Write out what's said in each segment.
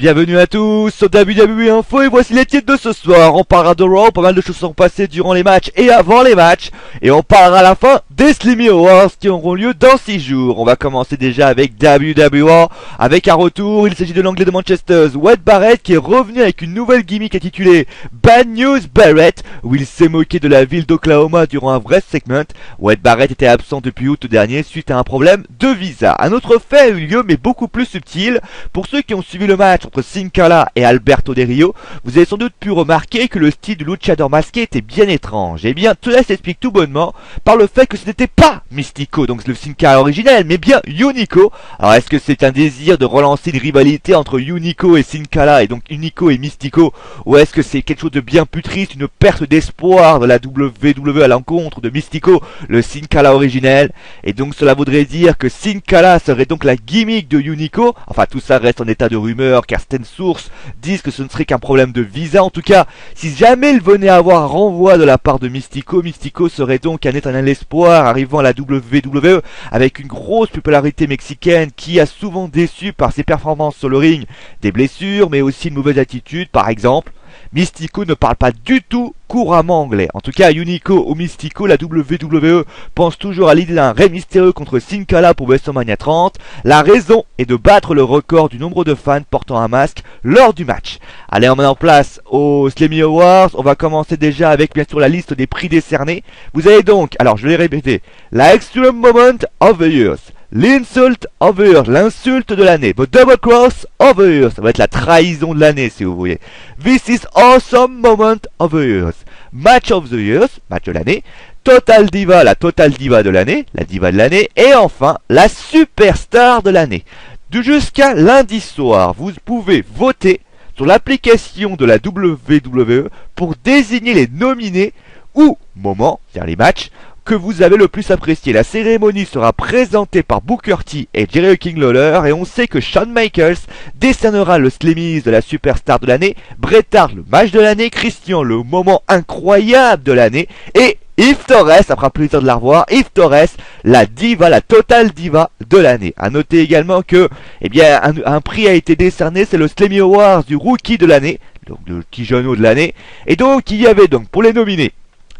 Bienvenue à tous sur WWE Info et voici les titres de ce soir. On parlera de Raw, pas mal de choses sont passées durant les matchs et avant les matchs. Et on parlera à la fin des Slammy Awards qui auront lieu dans 6 jours. On va commencer déjà avec WWE, avec un retour. Il s'agit de l'anglais de Manchester, Wade Barrett, qui est revenu avec une nouvelle gimmick intitulée Bad News Barrett, où il s'est moqué de la ville d'Oklahoma durant un vrai segment. Wade Barrett était absent depuis août dernier suite à un problème de visa. Un autre fait a eu lieu mais beaucoup plus subtil. Pour ceux qui ont suivi le match entre Sin Cara et Alberto Del Rio, vous avez sans doute pu remarquer que le style du luchador masqué était bien étrange. Et bien, cela s'explique tout bonnement par le fait que ce n'était pas Mystico, donc le Sin Cara originel, mais bien Unico. Alors est-ce que c'est un désir de relancer une rivalité entre Unico et Sin Cara, et donc Unico et Mystico, ou est-ce que c'est quelque chose de bien plus triste, une perte d'espoir de la WWE à l'encontre de Mystico, le Sin Cara originel? Et donc cela voudrait dire que Sin Cara serait donc la gimmick de Unico. Enfin, tout ça reste en état de rumeur car certaines sources disent que ce ne serait qu'un problème de visa. En tout cas, si jamais il venait à avoir un renvoi de la part de Mystico, Mystico serait donc un éternel espoir arrivant à la WWE avec une grosse popularité mexicaine qui a souvent déçu par ses performances sur le ring, des blessures mais aussi une mauvaise attitude par exemple. Mystico ne parle pas du tout couramment anglais. En tout cas, Unico ou Mystico, la WWE pense toujours à l'idée d'un Rey Mysterio contre Sin Cara pour WrestleMania 30. La raison est de battre le record du nombre de fans portant un masque lors du match. Allez, on met en place aux Slammy Awards. On va commencer déjà avec bien sûr la liste des prix décernés. Vous avez donc, alors je vais répéter, la Extreme Moment of the Year, l'Insult of the Year, l'insulte de l'année, The Double Cross of the Year, ça va être la trahison de l'année si vous voulez. This is Awesome Moment of the Year, Match of the Year, match de l'année. Total Diva, la Total Diva de l'année, la Diva de l'année. Et enfin, la Superstar de l'année. Jusqu'à lundi soir, vous pouvez voter sur l'application de la WWE pour désigner les nominés ou moments, c'est-à-dire les matchs, que vous avez le plus apprécié. La cérémonie sera présentée par Booker T et Jerry King Lawler et on sait que Shawn Michaels décernera le Slammies de la Superstar de l'année, Bret Hart le match de l'année, Christian le moment incroyable de l'année et Eve Torres, après un plaisir de la revoir, Eve Torres, la diva, la Total Diva de l'année. À noter également que, eh bien, un prix a été décerné, c'est le Slammy Awards du Rookie de l'année, donc le petit jeuneau de l'année. Et donc, il y avait donc pour les nominés,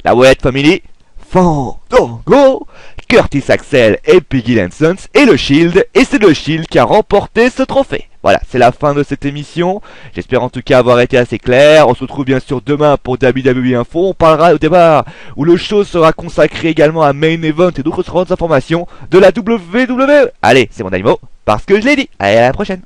la Wyatt Family, Fandango, Curtis Axel et Peggy Lansons et le Shield, et c'est le Shield qui a remporté ce trophée. Voilà, c'est la fin de cette émission. J'espère en tout cas avoir été assez clair. On se retrouve bien sûr demain pour WWE Info. On parlera au débat où le show sera consacré également à Main Event et d'autres informations de la WWE. Allez, c'est mon animaux, parce que je l'ai dit. Allez, à la prochaine.